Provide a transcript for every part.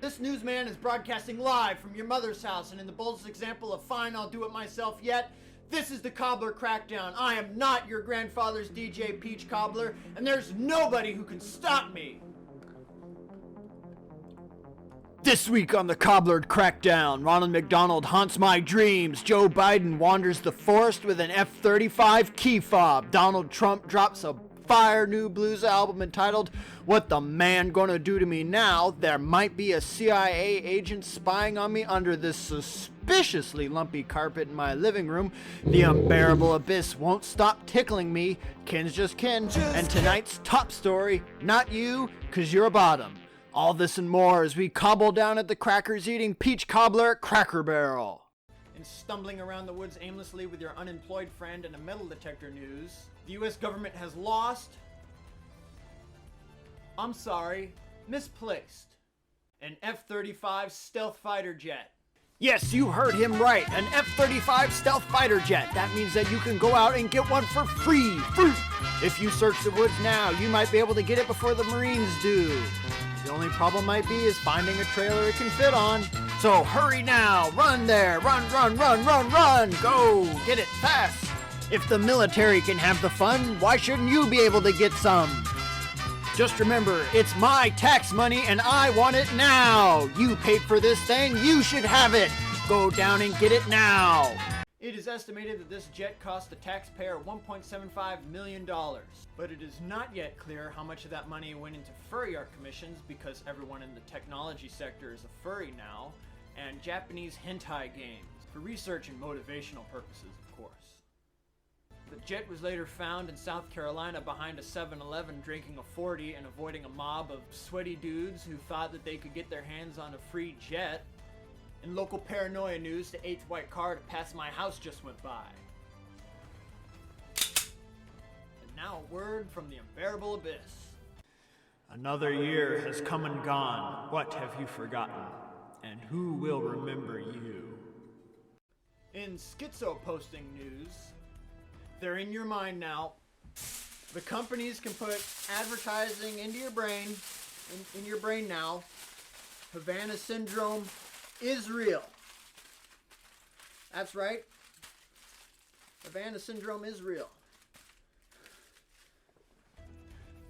This newsman is broadcasting live from your mother's house, and in the boldest example of fine, I'll do it myself yet, this is the Cobbler Crackdown. I am not your grandfather's DJ Peach Cobbler, and there's nobody who can stop me. This week on the Cobbler Crackdown, Ronald McDonald haunts my dreams. Joe Biden wanders the forest with an F-35 key fob. Donald Trump drops a fire new blues album entitled What the Man Gonna Do to Me Now. There might be a CIA agent spying on me under this suspiciously lumpy carpet in my living room. The unbearable abyss won't stop tickling me. Kin's just kin. And tonight's top story, not you, 'cause you're a bottom. All this and more as we cobble down at the crackers eating peach cobbler at Cracker Barrel. And stumbling around the woods aimlessly with your unemployed friend and a metal detector news, the US government has lost, misplaced, an F-35 stealth fighter jet. Yes, you heard him right, an F-35 stealth fighter jet. That means that you can go out and get one for free. If you search the woods now, you might be able to get it before the Marines do. The only problem might be is finding a trailer it can fit on. So hurry now, run there, run, go, get it fast. If the military can have the fun, why shouldn't you be able to get some? Just remember, it's my tax money and I want it now. You paid for this thing, you should have it. Go down and get it now. It is estimated that this jet cost the taxpayer $1.75 million, but it is not yet clear how much of that money went into furry art commissions, because everyone in the technology sector is a furry now, and Japanese hentai games, for research and motivational purposes, of course. The jet was later found in South Carolina behind a 7-Eleven drinking a 40 and avoiding a mob of sweaty dudes who thought that they could get their hands on a free jet. In local paranoia news, the 8th white car to pass my house just went by. And now a word from the unbearable abyss. Another year has come and gone. What have you forgotten? And who will remember you? In schizo-posting news, they're in your mind now. The companies can put advertising into your brain, in your brain now. Havana Syndrome is real. That's right. Havana Syndrome is real.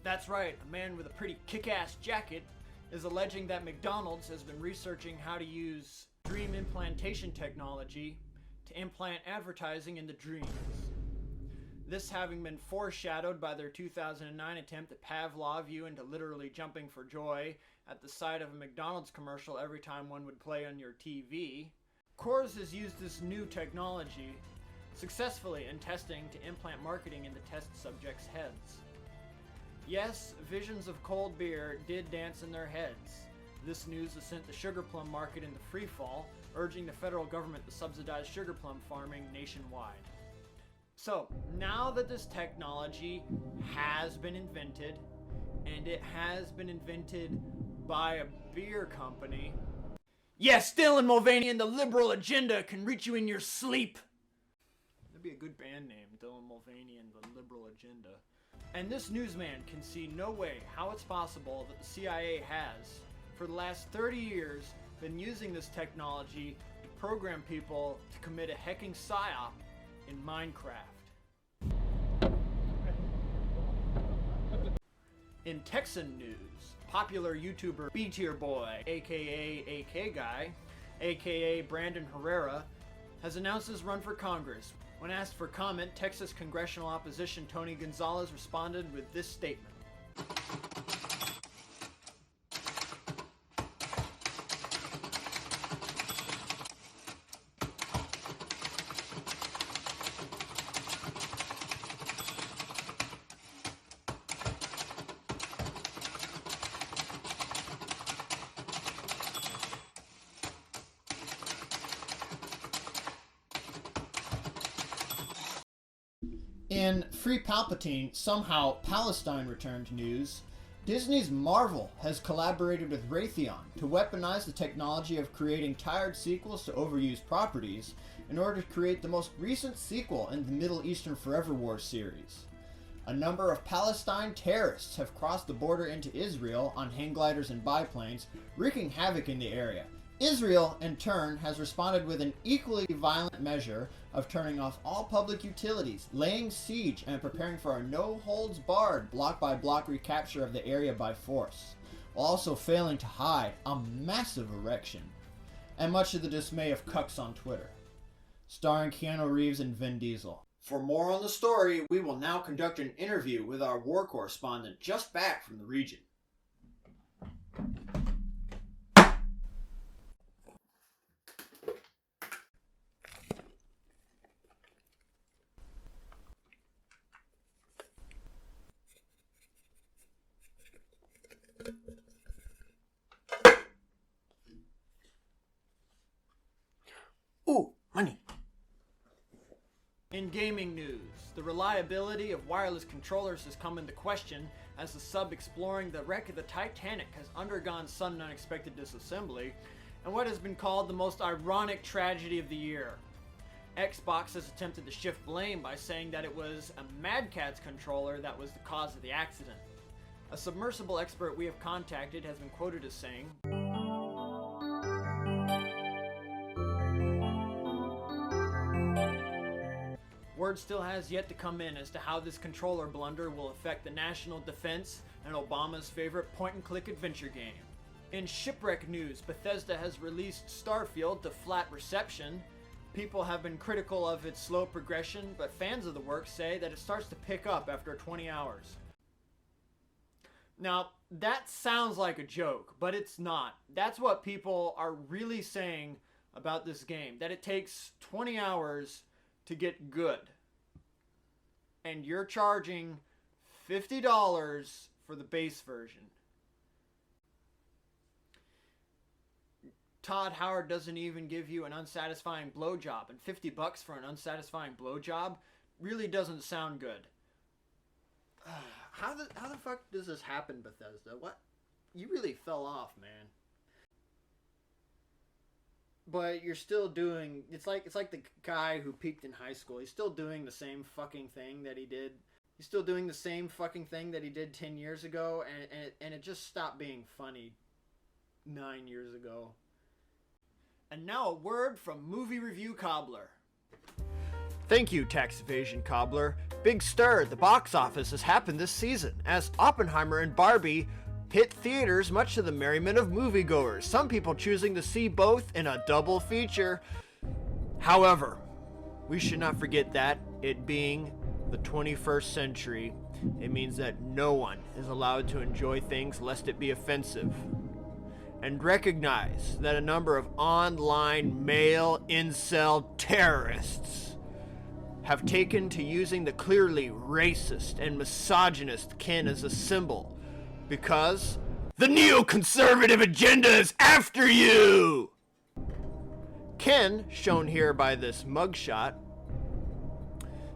That's right. A man with a pretty kick-ass jacket is alleging that McDonald's has been researching how to use dream implantation technology to implant advertising into dreams. This having been foreshadowed by their 2009 attempt to Pavlov you into literally jumping for joy at the sight of a McDonald's commercial every time one would play on your TV. Coors has used this new technology successfully in testing to implant marketing into test subjects' heads. Yes, visions of cold beer did dance in their heads. This news has sent the sugar plum market into freefall, urging the federal government to subsidize sugar plum farming nationwide. So, now that this technology has been invented, and it has been invented by a beer company. Yes, Dylan Mulvaney and the liberal agenda can reach you in your sleep. That'd be a good band name, Dylan Mulvaney and the liberal agenda. And this newsman can see no way how it's possible that the CIA has, for the last 30 years, been using this technology to program people to commit a hecking psyop in Minecraft. In Texan news, popular YouTuber B-Tier Boy, aka AK Guy, aka Brandon Herrera, has announced his run for Congress. When asked for comment, Texas congressional opposition Tony Gonzalez responded with this statement. In Free Palpatine, Somehow Palestine Returned news, Disney's Marvel has collaborated with Raytheon to weaponize the technology of creating tired sequels to overused properties in order to create the most recent sequel in the Middle Eastern Forever War series. A number of Palestine terrorists have crossed the border into Israel on hang gliders and biplanes, wreaking havoc in the area. Israel, in turn, has responded with an equally violent measure of turning off all public utilities, laying siege, and preparing for a no-holds-barred block-by-block recapture of the area by force, while also failing to hide a massive erection, and much to the dismay of cucks on Twitter. Starring Keanu Reeves and Vin Diesel. For more on the story, we will now conduct an interview with our war correspondent just back from the region. Ooh, money. In gaming news, the reliability of wireless controllers has come into question as the sub exploring the wreck of the Titanic has undergone sudden unexpected disassembly and what has been called the most ironic tragedy of the year. Xbox has attempted to shift blame by saying that it was a Mad Catz controller that was the cause of the accident. A submersible expert we have contacted has been quoted as saying, "Word still has yet to come in as to how this controller blunder will affect the national defense and Obama's favorite point-and-click adventure game." In shipwreck news, Bethesda has released Starfield to flat reception. People have been critical of its slow progression, but fans of the work say that it starts to pick up after 20 hours. Now, that sounds like a joke, but it's not. That's what people are really saying about this game, that it takes 20 hours to get good. And you're charging $50 for the base version. Todd Howard doesn't even give you an unsatisfying blowjob, and $50 for an unsatisfying blowjob really doesn't sound good. How the fuck does this happen, Bethesda? What? You really fell off, man. But you're still doing, it's like the guy who peaked in high school. He's still doing the same fucking thing that he did. He's still doing the same fucking thing that he did 10 years ago, and it just stopped being funny 9 years ago. And now a word from Movie Review Cobbler. Thank you, Tax Evasion Cobbler. Big stir at the box office has happened this season, as Oppenheimer and Barbie hit theaters much to the merriment of moviegoers, some people choosing to see both in a double feature. However, we should not forget that, it being the 21st century, it means that no one is allowed to enjoy things lest it be offensive. And recognize that a number of online male incel terrorists have taken to using the clearly racist and misogynist Ken as a symbol, because the neoconservative agenda is after you! Ken, shown here by this mugshot,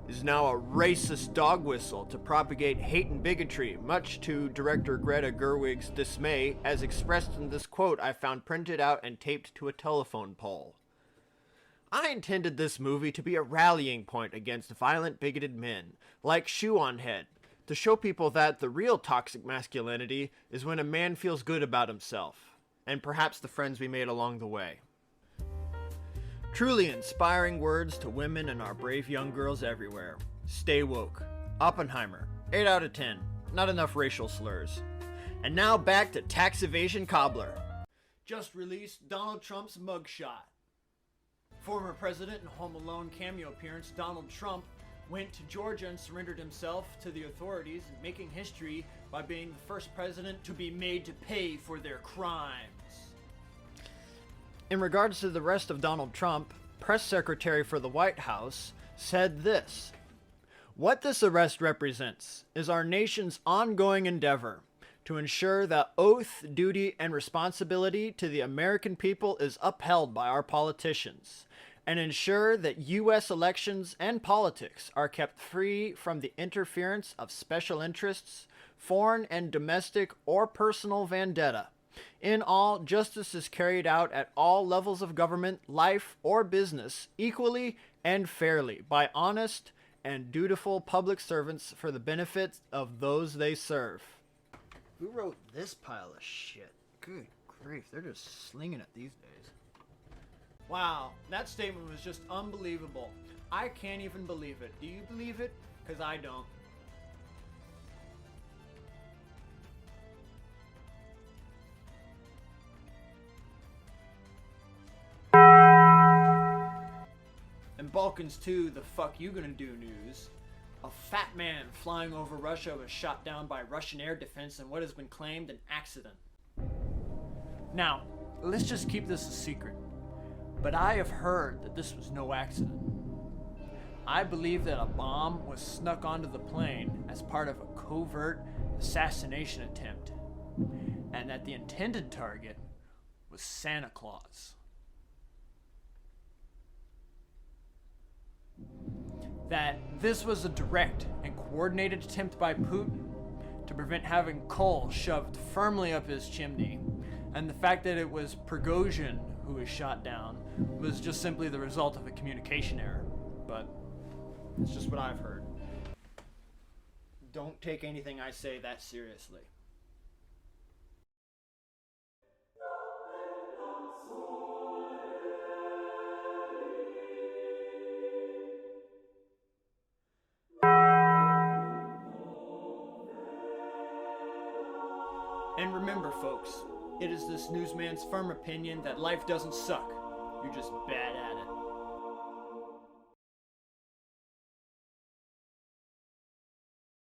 is now a racist dog whistle to propagate hate and bigotry, much to director Greta Gerwig's dismay, as expressed in this quote I found printed out and taped to a telephone pole. I intended this movie to be a rallying point against violent, bigoted men, like Shoe on Head, to show people that the real toxic masculinity is when a man feels good about himself, and perhaps the friends we made along the way. Truly inspiring words to women and our brave young girls everywhere. Stay woke. Oppenheimer, 8 out of 10. Not enough racial slurs. And now back to Tax Evasion Cobbler. Just released Donald Trump's mugshot. Former president and Home Alone cameo appearance Donald Trump went to Georgia and surrendered himself to the authorities, making history by being the first president to be made to pay for their crimes. In regards to the arrest of Donald Trump, press secretary for the White House said this: "What this arrest represents is our nation's ongoing endeavor to ensure that oath, duty, and responsibility to the American people is upheld by our politicians, and ensure that U.S. elections and politics are kept free from the interference of special interests, foreign and domestic or personal vendetta. In all, justice is carried out at all levels of government, life, or business, equally and fairly, by honest and dutiful public servants for the benefit of those they serve. Who wrote this pile of shit? Good grief, they're just slinging it these days. Wow, that statement was just unbelievable. I can't even believe it. Do you believe it? Because I don't. In Balkans 2, the fuck you gonna do news. A fat man flying over Russia was shot down by Russian air defense in what has been claimed an accident. Now, let's just keep this a secret, but I have heard that this was no accident. I believe that a bomb was snuck onto the plane as part of a covert assassination attempt, and that the intended target was Santa Claus. That this was a direct and coordinated attempt by Putin to prevent having coal shoved firmly up his chimney, and the fact that it was Prigozhin who was shot down was just simply the result of a communication error. But it's just what I've heard. Don't take anything I say that seriously. And remember, folks, it is this newsman's firm opinion that life doesn't suck. You're just bad at it.